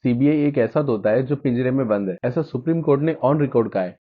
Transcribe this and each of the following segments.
CBI एक ऐसा तोता है जो पिंजरे में बंद है, ऐसा सुप्रीम कोर्ट ने ऑन रिकॉर्ड कहा है।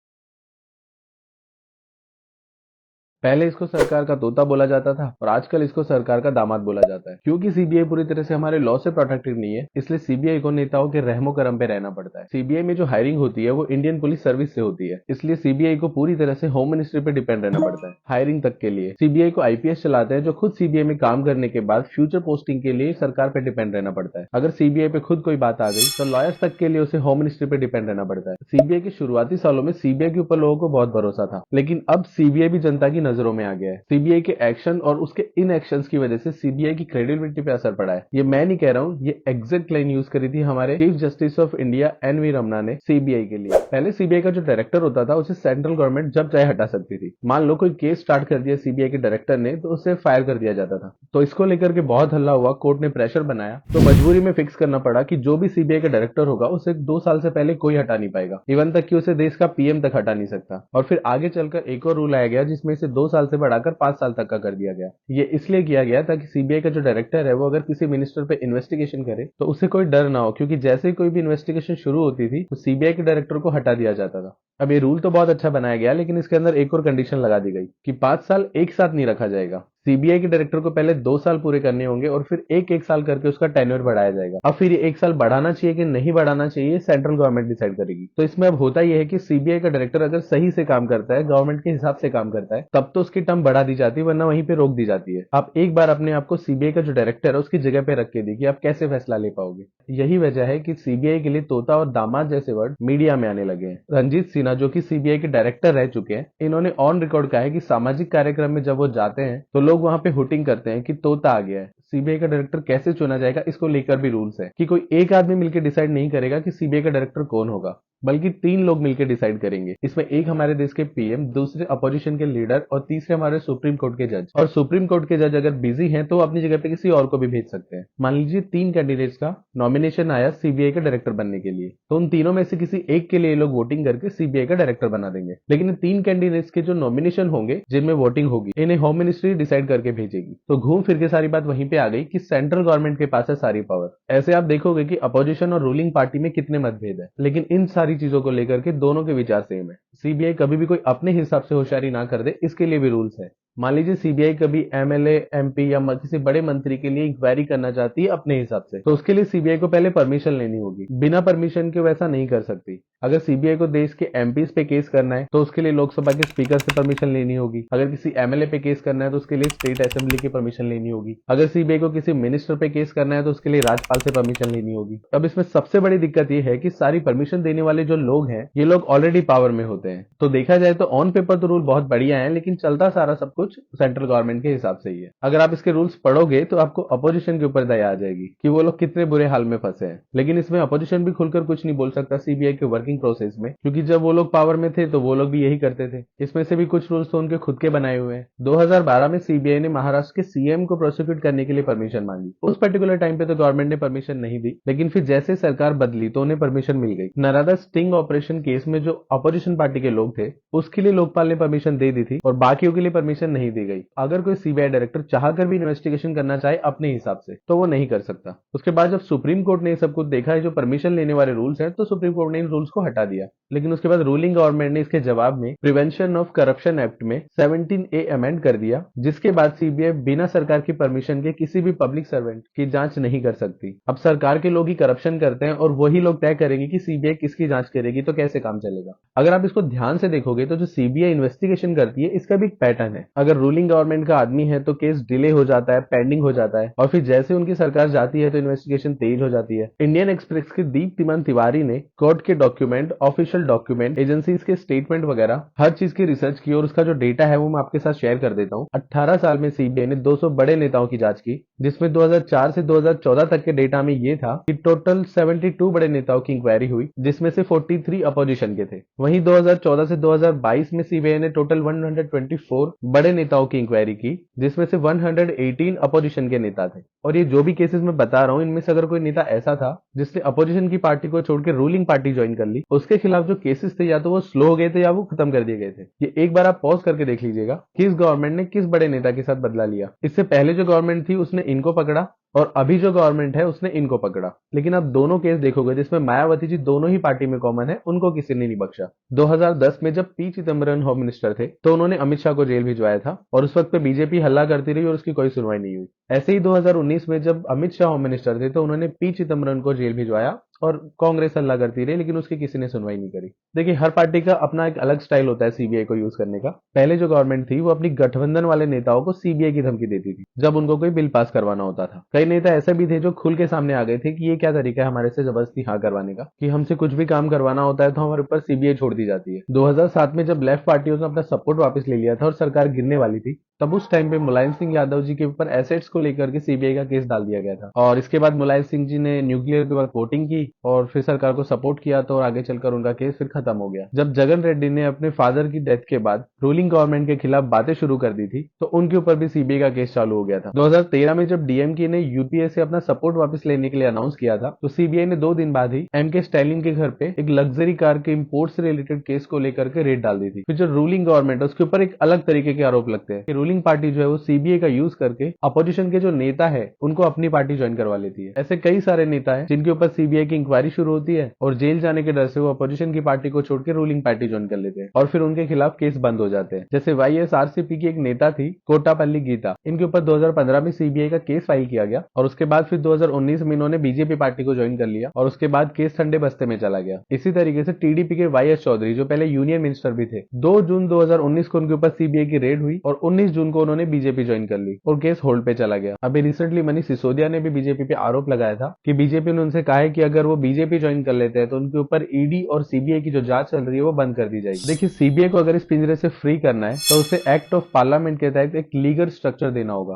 पहले इसको सरकार का तोता बोला जाता था और आजकल इसको सरकार का दामाद बोला जाता है। क्योंकि सीबीआई पूरी तरह से हमारे लॉ से प्रोटेक्टेड नहीं है, इसलिए सीबीआई को नेताओं के रहमो करम पे रहना पड़ता है। सीबीआई में जो हायरिंग होती है वो इंडियन पुलिस सर्विस से होती है, इसलिए सीबीआई को पूरी तरह से होम मिनिस्ट्री पे डिपेंड रहना पड़ता है हायरिंग तक के लिए। सीबीआई को आईपीएस चलाते हैं जो खुद सीबीआई में काम करने के बाद फ्यूचर पोस्टिंग के लिए सरकार पे डिपेंड रहना पड़ता है। अगर सीबीआई पे खुद कोई बात आ गई तो लॉयर्स तक के लिए उसे होम मिनिस्ट्री पे डिपेंड रहना पड़ता है। सीबीआई के शुरुआती सालों में सीबीआई के ऊपर लोगों को बहुत भरोसा था, लेकिन अब सीबीआई भी जनता की नजरों में आ गया है। सीबीआई के एक्शन और उसके इन एक्शंस की वजह से सीबीआई की क्रेडिबिलिटी पे असर पड़ा है। ये मैं नहीं कह रहा हूँ, ये एग्जैक्ट लाइन यूज करी थी हमारे chief justice of India N V. Ramana ने सीबीआई के लिए। पहले सीबीआई का जो डायरेक्टर होता था उसे सेंट्रल गवर्नमेंट जब चाहे हटा सकती थी। मान लो कोई केस स्टार्ट कर दिया सीबीआई के डायरेक्टर ने तो उसे फायर कर दिया जाता था। तो इसको लेकर के बहुत हल्ला हुआ, कोर्ट ने प्रेशर बनाया, तो मजबूरी में फिक्स करना पड़ा कि जो भी सीबीआई का डायरेक्टर होगा उसे 2 साल से पहले कोई हटा नहीं पाएगा, इवन तक कि उसे देश का पीएम तक हटा नहीं सकता। और फिर आगे चलकर एक और रूल आया गया जिसमें इसे 2 साल से बढ़ाकर 5 साल तक का कर दिया गया। ये इसलिए किया गया ताकि सीबीआई का जो डायरेक्टर है वो अगर किसी मिनिस्टर पे इन्वेस्टिगेशन करे तो उसे कोई डर ना हो, क्योंकि जैसे ही कोई भी इन्वेस्टिगेशन शुरू होती थी तो सीबीआई के डायरेक्टर को हटा दिया जाता था। अब ये रूल तो बहुत अच्छा बनाया गया, लेकिन इसके अंदर एक और कंडीशन लगा दी गई कि 5 साल एक साथ नहीं रखा जाएगा। सीबीआई के डायरेक्टर को पहले 2 साल पूरे करने होंगे और फिर एक एक साल करके उसका टेन्योर बढ़ाया जाएगा। अब फिर ये 1 साल बढ़ाना चाहिए कि नहीं बढ़ाना चाहिए, सेंट्रल गवर्नमेंट डिसाइड करेगी। तो इसमें अब होता यह है कि सीबीआई का डायरेक्टर अगर सही से काम करता है, गवर्नमेंट के हिसाब से काम करता है, तब तो उसकी टर्म बढ़ा दी जाती है, वरना वहीं पे रोक दी जाती है। आप एक बार अपने आप को सीबीआई का जो डायरेक्टर है उसकी जगह पे रख के देखिए, आप कैसे फैसला ले पाओगे। यही वजह है कि सीबीआई के लिए तोता और दामाद जैसे वर्ड मीडिया में आने लगे हैं। रंजीत सिन्हा जो कि सीबीआई के डायरेक्टर रह चुके हैं, इन्होंने ऑन रिकॉर्ड कहा है कि सामाजिक कार्यक्रम में जब वो जाते हैं तो लोग वहां पे हुटिंग करते हैं कि तोता आ गया है। सीबीआई का डायरेक्टर कैसे चुना जाएगा इसको लेकर भी रूल्स है कि कोई एक आदमी मिलकर डिसाइड नहीं करेगा कि सीबीआई का डायरेक्टर कौन होगा, बल्कि 3 लोग मिलकर डिसाइड करेंगे। इसमें एक हमारे देश के पीएम, दूसरे अपोजिशन के लीडर और तीसरे हमारे सुप्रीम कोर्ट के जज। और सुप्रीम कोर्ट के जज अगर बिजी हैं तो अपनी जगह पे किसी और को भी भेज सकते हैं। मान लीजिए 3 कैंडिडेट्स का नॉमिनेशन आया सीबीआई का डायरेक्टर बनने के लिए, तो उन तीनों में से किसी एक के लिए लोग वोटिंग करके सीबीआई का डायरेक्टर बना देंगे। लेकिन इन 3 कैंडिडेट्स के जो नॉमिनेशन होंगे जिनमें वोटिंग होगी, इन्हें होम मिनिस्ट्री डिसाइड करके भेजेगी। तो घूम फिर के सारी बात वहीं पे आ गई कि सेंट्रल गवर्नमेंट के पास है सारी पावर। ऐसे आप देखोगे कि अपोजिशन और रूलिंग पार्टी में कितने मतभेद है, लेकिन इन सारी चीजों को लेकर के दोनों के विचार सेम है। सीबीआई कभी भी कोई अपने हिसाब से होशियारी ना कर दे, इसके लिए भी रूल्स है। मान लीजिए सीबीआई कभी एमएलए, एमपी या किसी बड़े मंत्री के लिए इंक्वायरी करना चाहती है अपने हिसाब से, तो उसके लिए सीबीआई को पहले परमिशन लेनी होगी। बिना परमिशन के वैसा नहीं कर सकती। अगर सीबीआई को देश के एमपीज पे केस करना है तो उसके लिए लोकसभा के स्पीकर से परमिशन लेनी होगी। अगर किसी एमएलए पे केस करना है तो उसके लिए स्टेट असेंबली की परमिशन लेनी होगी। अगर सीबीआई को किसी मिनिस्टर पे केस करना है तो उसके लिए राज्यपाल से परमिशन लेनी होगी। अब इसमें सबसे बड़ी दिक्कत यह है कि सारी परमिशन देने वाले जो लोग हैं, ये लोग ऑलरेडी पावर में होते हैं। तो देखा जाए तो ऑन पेपर तो रूल बहुत बढ़िया है, लेकिन चलता सारा सब कुछ सेंट्रल गवर्नमेंट के हिसाब से ही है। अगर आप इसके रूल्स पढ़ोगे तो आपको अपोजिशन के ऊपर दया आ जाएगी कि वो लोग कितने बुरे हाल में फंसे हैं। लेकिन इसमें अपोजिशन भी खुलकर कुछ नहीं बोल सकता सीबीआई के वर्किंग प्रोसेस में, क्योंकि जब वो लोग पावर में थे तो वो लोग भी यही करते थे। इसमें से भी कुछ रूल्स तो उनके खुद के बनाए हुए हैं। 2012 में सीबीआई ने महाराष्ट्र के सीएम को प्रोसिक्यूट करने के लिए परमिशन मांगी। उस पर्टिकुलर टाइम पे तो गवर्नमेंट ने परमिशन नहीं दी, लेकिन फिर जैसे सरकार बदली तो उन्हें परमिशन मिल गई। नर्मदा स्टिंग ऑपरेशन केस में जो अपोजिशन पार्टी के लोग थे उसके लिए लोकपाल ने परमिशन दे दी थी और बाकियों के लिए परमिशन नहीं दी गई। अगर कोई सीबीआई डायरेक्टर चाहकर भी इन्वेस्टिगेशन करना चाहे अपने हिसाब से तो वो नहीं कर सकता। उसके बाद जब सुप्रीम कोर्ट ने ये सब कुछ देखा है जो परमिशन लेने वाले रूल्स हैं, तो सुप्रीम कोर्ट ने इन रूल्स को हटा दिया। लेकिन उसके बाद रूलिंग गवर्नमेंट ने इसके जवाब में प्रिवेंशन ऑफ करप्शन एक्ट में 17A अमेंड कर दिया, जिसके बाद सीबीआई बिना सरकार की परमिशन के किसी भी पब्लिक सर्वेंट की जांच नहीं कर सकती। अब सरकार के लोग ही करप्शन करते हैं और वही लोग तय करेंगे कि सीबीआई किसकी जांच करेगी, तो कैसे काम चलेगा। अगर आप इसको ध्यान से देखोगे तो जो सीबीआई इन्वेस्टिगेशन करती है इसका भी एक पैटर्न है। अगर रूलिंग गवर्नमेंट का आदमी है तो केस डिले हो जाता है, पेंडिंग हो जाता है, और फिर जैसे उनकी सरकार जाती है तो इन्वेस्टिगेशन तेज हो जाती है। इंडियन एक्सप्रेस के दीप्तिमान तिवारी ने कोर्ट के डॉक्यूमेंट, ऑफिशियल डॉक्यूमेंट, एजेंसीज के स्टेटमेंट वगैरह हर चीज की रिसर्च की और उसका जो डेटा है वो मैं आपके साथ शेयर कर देता हूँ। 18 साल में सीबीआई ने 200 बड़े नेताओं की जांच की, जिसमें 2004 से 2014 तक के डेटा में ये था कि टोटल 72 बड़े नेताओं की इंक्वायरी हुई, जिसमें से 43 अपोजिशन के थे। वहीं 2014 से 2022 में सीबीआई ने टोटल 124 बड़े नेताओं की इंक्वायरी की, जिसमें से 118 अपोजिशन के नेता थे। और ये जो भी केसेस मैं बता रहा हूँ, इनमें से अगर कोई नेता ऐसा था जिसने अपोजिशन की पार्टी को छोड़ के रूलिंग पार्टी ज्वाइन कर ली, उसके खिलाफ जो केसेस थे या तो वो स्लो हो गए थे या वो खत्म कर दिए गए थे। ये एक बार आप पॉज करके देख लीजिएगा किस गवर्नमेंट ने किस बड़े नेता के साथ बदला लिया। इससे पहले जो गवर्नमेंट थी उसने इनको पकड़ा, और अभी जो गवर्नमेंट है उसने इनको पकड़ा। लेकिन आप दोनों केस देखोगे जिसमें मायावती जी दोनों ही पार्टी में कॉमन है, उनको किसी ने नहीं बख्शा। 2010 में जब पी चिदम्बरम होम मिनिस्टर थे तो उन्होंने अमित शाह को जेल भिजवाया था और उस वक्त पे बीजेपी हल्ला करती रही और उसकी कोई सुनवाई नहीं हुई। ऐसे ही 2019 में जब अमित शाह होम मिनिस्टर थे तो उन्होंने पी चिदम्बरम को जेल भिजवाया और कांग्रेस हल्ला करती रही, लेकिन उसकी किसी ने सुनवाई नहीं करी। देखिए, हर पार्टी का अपना एक अलग स्टाइल होता है सीबीआई को यूज करने का। पहले जो गवर्नमेंट थी वो अपनी गठबंधन वाले नेताओं को सीबीआई की धमकी देती थी जब उनको कोई बिल पास करवाना होता था। कई नेता ऐसे भी थे जो खुल के सामने आ गए थे कि ये क्या तरीका है हमारे से जबरदस्ती हाँ करवाने का, कि हमसे कुछ भी काम करवाना होता है तो हमारे ऊपर सीबीआई छोड़ दी जाती है। 2007 में जब लेफ्ट पार्टियों ने अपना सपोर्ट वापस ले लिया था और सरकार गिरने वाली थी, तब उस टाइम पे मुलायम सिंह यादव जी के ऊपर एसेट्स को लेकर के सीबीआई का केस डाल दिया गया था। और इसके बाद मुलायम सिंह जी ने न्यूक्लियर के बाद वोटिंग की और फिर सरकार को सपोर्ट किया, तो आगे चलकर उनका केस फिर खत्म हो गया। जब जगन रेड्डी ने अपने फादर की डेथ के बाद रूलिंग गवर्नमेंट के खिलाफ बातें शुरू कर दी थी तो उनके ऊपर भी सीबीआई का केस चालू हो गया था। 2013 में जब डीएमके ने यूपीए से अपना सपोर्ट वापस लेने के लिए अनाउंस किया था तो सीबीआई ने 2 दिन बाद ही एम के स्टालिन के घर पे एक लग्जरी कार के इंपोर्ट से रिलेटेड केस को लेकर के रेड डाल दी थी। फिर जो रूलिंग गवर्नमेंट है उसके ऊपर एक अलग तरीके के आरोप लगते हैं कि रूलिंग पार्टी जो है वो सीबीआई का यूज करके अपोजिशन के जो नेता है उनको अपनी पार्टी ज्वाइन करवा लेती है। ऐसे कई सारे नेता है जिनके ऊपर सीबीआई की इंक्वायरी शुरू होती है और जेल जाने के डर से वो अपोजिशन की पार्टी को छोड़ के रूलिंग पार्टी ज्वाइन कर लेते हैं और फिर उनके खिलाफ केस बंद हो जाते हैं। जैसे वाईएसआरसीपी की एक नेता थी कोटापल्ली गीता, इनके ऊपर 2015 में सीबीआई का केस फाइल किया गया और उसके बाद फिर 2019 में इन्होंने बीजेपी पार्टी को ज्वाइन कर लिया और उसके बाद केस ठंडे बस्ते में चला गया। इसी तरीके से टीडीपी के वाईएस चौधरी जो पहले यूनियन मिनिस्टर भी थे, 2 जून 2019 को उनके ऊपर सीबीआई की रेड हुई और 19 जून को उन्होंने बीजेपी ज्वाइन कर ली और केस होल्ड पे चला गया। अभी रिसेंटली मनीष सिसोदिया ने भी बीजेपी पे आरोप लगाया था कि बीजेपी ने उनसे कहा है कि अगर वो बीजेपी ज्वाइन कर लेते हैं तो उनके ऊपर ईडी और सीबीआई की जो जांच चल रही है वो बंद कर दी जाएगी। देखिए, सीबीआई को अगर इस पिंजरे से फ्री करना है तो उसे एक्ट ऑफ पार्लियामेंट के तहत एक लीगल स्ट्रक्चर देना होगा।